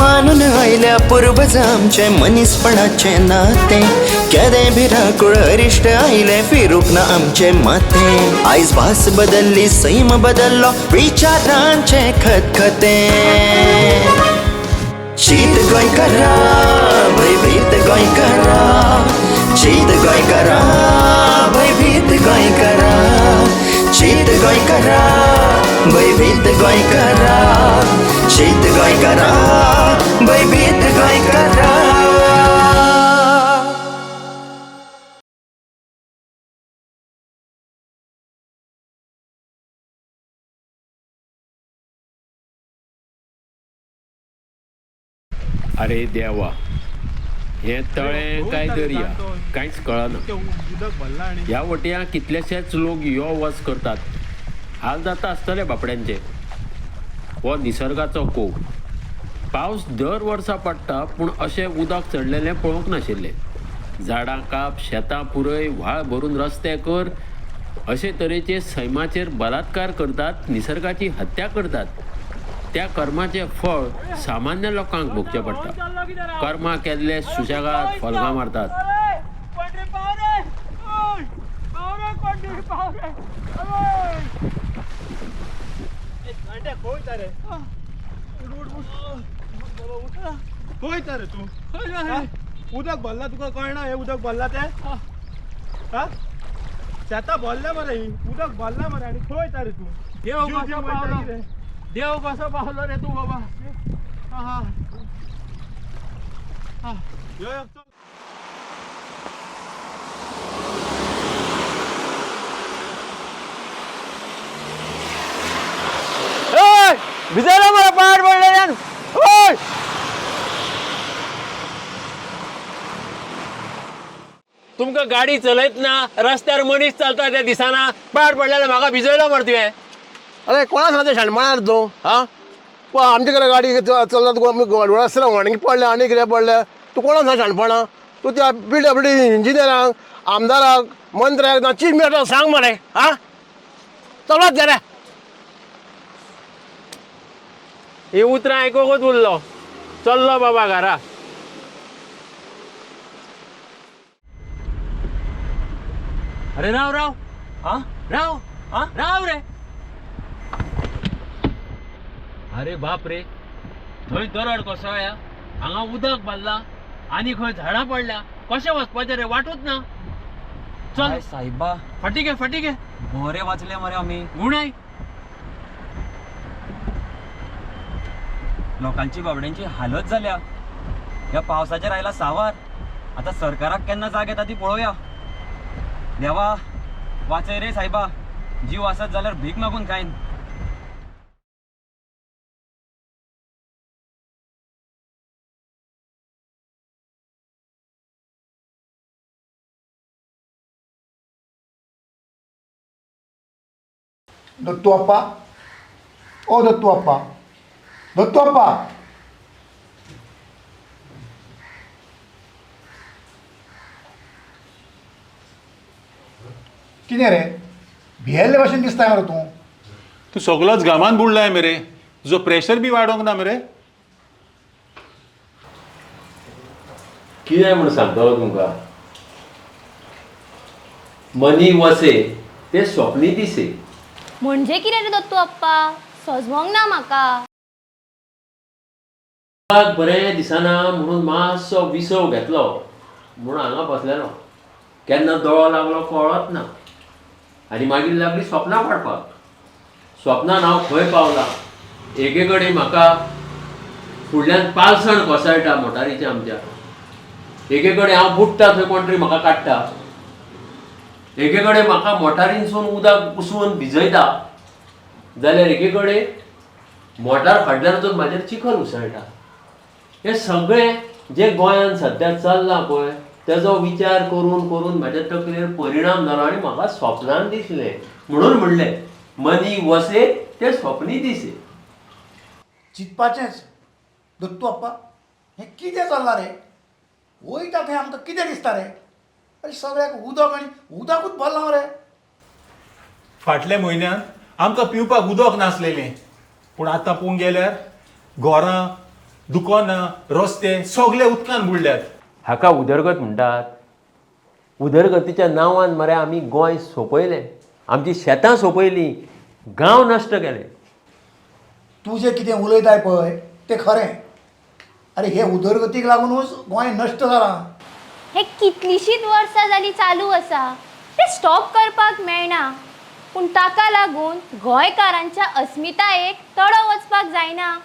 मानून आयल्या पूर्वज आमचे मनीसपणाचे नाते केदे भिराकुळ अरिश्ट आयले फिरूक ना आमचे माते आयज भास बदलली सैम बदललो विचारांचे खतखते शीत गोंयकारा भयभीत गोंयकारा शीत गोंयकारा भयभीत गोंयकारा शीत गोंयकारा भयभीत गोंयकारा शीत गोंयकारा भयभीत गोंयकारा अरे देवा हे तळे काय दर्या कांयच कळना ह्या वट्यां कितलेशेच लोक यो वच करतात हाल जाता आसतले बापड्यांचे हो निसर्गाचो कोव पावस दर वर्सा पडटा पूण अशें उदक चडलेलें पळोवंक नाशिल्लें झाडां काप शेतां पुरय व्हाळ भरून रस्ते कर अशे तरेचे सैमाचेर बलात्कार करतात निसर्गाची हत्या करतात त्या कर्माचे फळ सामान्य लोकांक भोगचें पडटा कर्मां केल्ले सुशेगाद फलगां मारतात उदक भरला तुका कळना हे उदक भरला ते शेतां भरले मरे उदक भरला मरे आनी खंय वयता रे तूं देव कसो पावलो रे तू बाबा भिजला मला पहाड पडलेल्यान तुमका गाडी चलयत ना रस्त्यार मनीस चलता त्या दिसाना पहाड पडलेला म्हाका भिजयलो मरे तुवें अरे कोणा सांगता शाणपणार तू हा आमचे कडेन गाडी चलता रस्त्यार वणगी पडले आनी कितें पडलें तूं कोणा सांग शाणपणां तूं त्या PWD इंजिनियरांक आमदाराक मंत्र्याक ना चीफ मिनिस्टराक सांग मरे हा चलत गेले ही उतरां आयकोकूच उरलो चल्लो बाबा घरा अरे राव राव राव राव रे अरे बाप रे थंय दरड कोसळ्या हांगा उदक भरला आनी खंय झाडां पडल्या कशें वचपाचें रे वाटूच ना चल साहिबा फाटी घे बरे वाचले मरे आमी गुणाय लोकांची बाबड्यांची हालत जाल्या ह्या पावसाचेर आयला सावार आता सरकाराक केन्ना जाग येता ती पळोवया देवा वाचय रे साहिबा जीव आसत जाल्यार भीक मागून खायन दत्तू अप्पा ओ दत्तू अप्पा दत्तू अप्पा कितें रे भियेल्ले भशेन दिसता मरे तूं सगळोच घामान बुडलाय मरे तुजो प्रेशर बी वाडोंक ना मरे कितें म्हूण सांगतलो तुमकां मनी वसे ते स्वप्नी दिसे म्हणजे कितें रे दत्तू अप्पा सजवंक ना म्हाका बरें दिसना म्हणून मातसो विसव घेतलो म्हूण हांगा बसलेलो केन्ना दोळो लागलो कळत ना आनी मागीर लागली स्वप्नां पडपाक स्वप्नान हांव खंय पावला एके कडेन म्हाका फुडल्यान पालसण कोसळटा मोटारीच्या आमच्या एके कडेन हांव बुडटा थंय कोण तरी म्हाका काडटा एके कडेन म्हाका मोटारीनसून उदक पुसून भिजयता जाल्यार एके कडेन मोटार फाटल्यानसून म्हाजेर चिखल उसळटा हे सगळें जे गोंयांत सद्या चल्लां पळय तेजो विचार करून करून म्हाज्या तकलेर परिणाम जालो आनी म्हाका स्वप्नान दिसलें म्हणून म्हणलें मनी वसे ते स्वप्नी दिसे चिंतपाचेंच दत्तू अप्पा हें कितें चल्लां रे वयता थंय आमकां कितें दिसता रे अरे सगळ्याक उदक आनी उदकूच भरलां रे फाटल्या म्हयन्यान आमकां पिवपाक उदक नासलेलें पूण आतां पळोवंक गेल्यार घरां दुकानां रस्ते सगळे उदकान बुडल्यात. हाका उदरगत म्हणटात. उदरगतीच्या नांवान मरे आमी गोंय सोंपयलें, आमची शेतां सोंपयलीं, गांव नश्ट केले. तूं जें कितें उलयताय पळय तें खरें. अरे हे उदरगतीक लागूनच गोंय नश्ट जालां. हे कितलींशींच वर्सां जालीं चालू आसा. ते स्टॉप करपाक मेळना. पूण ताका लागून गोंयकारांच्या अस्मितायेक तडो वचपाक जायना.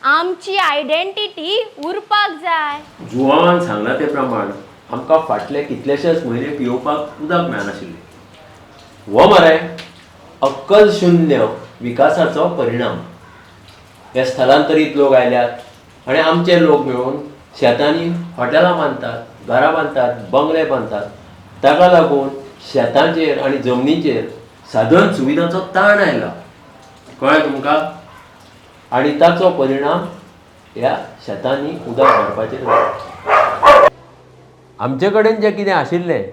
आमची आयडेंटिटी उरपाक जाय. जुवान सांगला ते प्रमाण आमकां फाटले कितलेशेच म्हयने पिवपाक उदक मेळनाशिल्लें. हो मरे अक्कल शुन्य विकासाचो परिणाम. हे स्थलांतरीत लोक आयल्यात आनी आमचे लोक मेळून शेतांनी हॉटेलां बांदतात, घरां बांदतात, बंगले बांदतात. ताका लागून शेतांचेर आनी जमनीचेर साधन सुविधांचो ताण आयला. कळ्ळें तुमकां? आनी ताचो परिणाम ह्या शेतांनी उदक भरपाचेर जाता. आमचे कडेन जें कितें आशिल्लें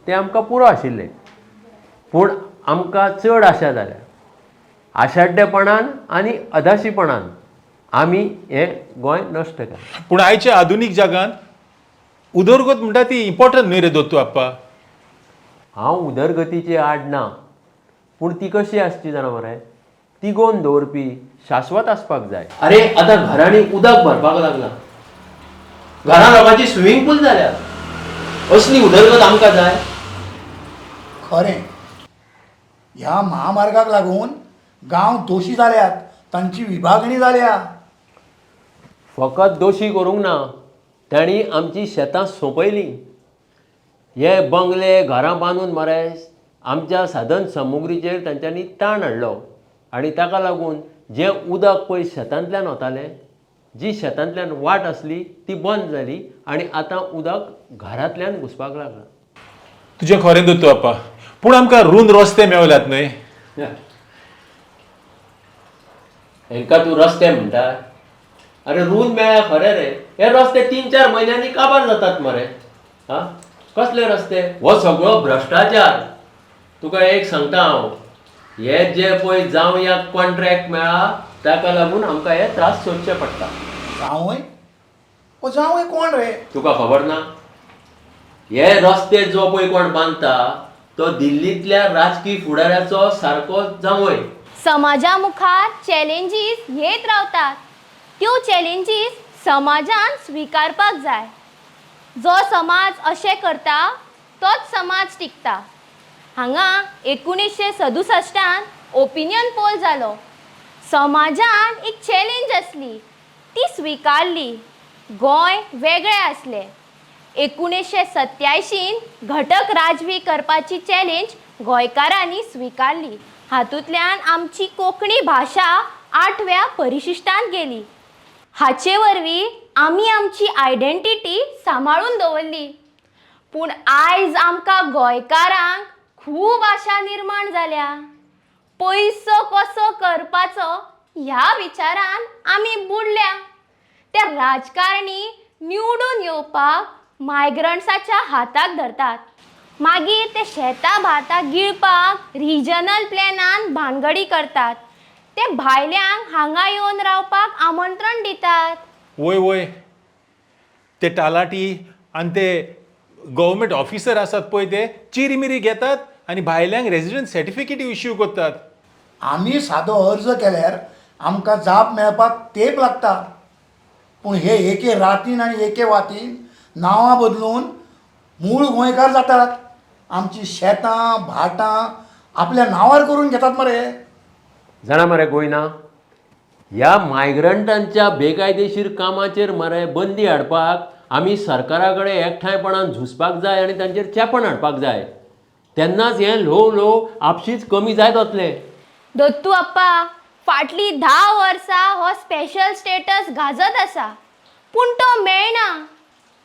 तें आमकां पुरो आशिल्लें. पूण आमकां चड आशा जाल्या. आशाड्डेपणान आनी अदाशीपणान आमी हें गोंय नश्ट केलें. पूण आयच्या आधुनीक जगांत उदरगत म्हणटा ती इम्पॉर्टंट न्ही रे दोतू आप्पा. हांव उदरगतीची आड ना, पूण ती कशी आसची जाणा मरे, तिगोवन दवरपी शाश्वत आसपाक जाय. अरे आतां घरांनी उदक भरपाक लागला, घरां लोकांची स्विमींग पूल जाल्यात. असली उदरगत आमकां जाय. खरें. ह्या महामार्गाक लागून गांव दोशी जाल्यात, तांची विभागणी जाल्या. फकत दोशी करूंक ना, तांणी आमची शेतां सोंपयलीं. हे बंगले घरां बांदून मरे आमच्या साधन सामुग्रीचेर तांच्यांनी ताण हाडलो. आनी ताका लागून जें उदक पळय शेतांतल्यान वतालें, जी शेतांतल्यान वाट आसली ती बंद जाली आनी आतां उदक घरांतल्यान घुसपाक लागलां. तुजें खरें दोतू आप्पा. पूण आमकां रुंद रस्ते मेवल्यात न्हय. हांकां तूं रस्ते म्हणटा? अरे रूल मेळ्ळ्या खरें रे. हे रस्ते 3-4 म्हयन्यांनी काबार जातात मरे. हां, कसले रस्ते? हो सगळो भ्रश्टाचार. तुका एक सांगता हांव, हे जे पळय जावया कॉन्ट्रॅक्ट मेळ्ळा ताका लागून आमकां हे त्रास सोंसचे पडटा. जावंय ओ जावंय कोण रे? तुका खबर ना? हे रस्ते जो पळय कोण बांदता तो दिल्लींतल्या राजकीय फुडाऱ्याचो सारको जावंय. समाजा मुखार चॅलेंजीस येत रावतात. त्यो चॅलेंजीस समाजान स्विकारपाक जाय. जो समाज अशें करता तोच समाज टिकता. हांगा 1967 ओपिनियन पोल जालो. समाजान एक चॅलेंज आसली, ती स्विकारली. गोंय वेगळें आसलें. 1987 घटक राजवी करपाची चॅलेंज गोंयकारांनी स्विकारली. हातूंतल्यान आमची कोंकणी भाशा 8व्या परिशिश्टांत गेली. हाचे वरवीं आमी आमची आयडेंटिटी सांबाळून दवरली. पूण आयज आमकां गोंयकारांक खूब आशा निर्माण जाल्या. पयसो कसो करपाचो ह्या विचारान आमी बुडल्या. ते राजकारणी निवडून येवपाक मायग्रंट्साच्या हाताक धरतात. मागीर ते शेतां भातां गिळपाक रिजनल प्लॅनान भानगडी करतात. ते भायल्यांक हांगा येवन रावपाक आमंत्रण दितात. वय वय, ते टालाटी आनी ते गव्हर्मेंट ऑफिसर आसात पळय ते चिरीमिरी घेतात आनी भायल्यांक रेजिडंट सर्टिफिकेट इश्यू करतात. आमी सादो अर्ज केल्यार आमकां जाप मेळपाक तेंप लागता. पूण हे एके रातीन आनी एके वातीन नांवां बदलून मूळ गोंयकार जातात. आमची शेतां भाटां आपल्या नांवार करून घेतात मरे. जाणा मरे गोंयना, ह्या मायग्रंटांच्या बेकायदेशीर कामाचेर मरे बंदी हाडपाक आमी सरकारा कडेन एकठांयपणान झुजपाक जाय आनी तांचेर चेपण हाडपाक जाय. तेन्नाच हें ल्हव आपशींच कमी जायत वतलें. दत्तू अप्पा, फाटलीं 10 वर्सां हो स्पेशल स्टेटस गाजत आसा, पूण तो मेळना.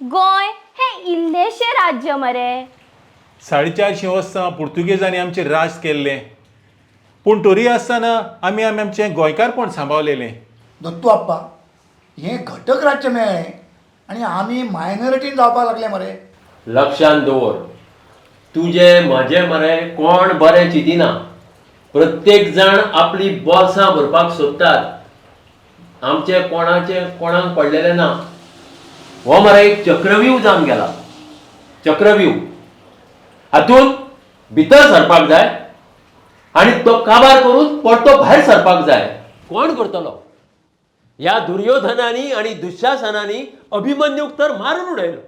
गोंय हें इल्लेशें राज्य मरे. 450 वर्सां पुर्तुगेजांनी आमचेर राज केल्लें, पूण तरी आसतना आमी आमचें गोंयकारपण सांबाळलेलें. दत्तू आप्पा, हें घटक राज्य मेळ्ळें आनी आमी मायनॉरिटीन जावपाक लागले मरे. लक्षांत दवर, तुजें म्हजें मरे कोण बरें चिंतिना. प्रत्येक जाण आपली बोल्सां भरपाक सोदतात. आमचे कोणाक पडलेले ना. हो मरे एक चक्रव्यूह जावन गेला. चक्रव्यूह हातून भितर सरपाक जाय आणि तो काबार करून परतो भायर सरपाक जाय. कोण करतलो? ह्या दुर्योधनानी आणि दुःशासनानी अभिमन्यूक तर मारून उडयलो.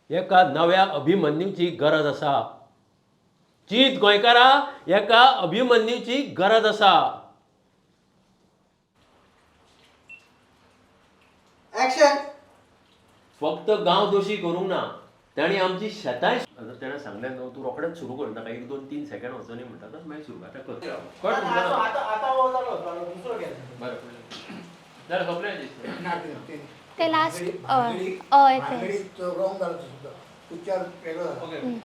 एका नव्या अभिमन्यूची गरज आसा. चीत गोंयकारा, एका अभिमन्यूची गरज आसा. फक्त गांव दोशी करूंक ना, ताणी आमची शेतांय. ताणें सांगलें न्हू, तूं रोखडेंच सुरू कर नाका, 1-2-3 सेकंड वचनी म्हणटात, मागीर सुरू आतां कर. बरें जाल्यार सोंपलें. ते लास्ट हय रॉंग जालो सुद्दां उच्चार वेगळो जाला.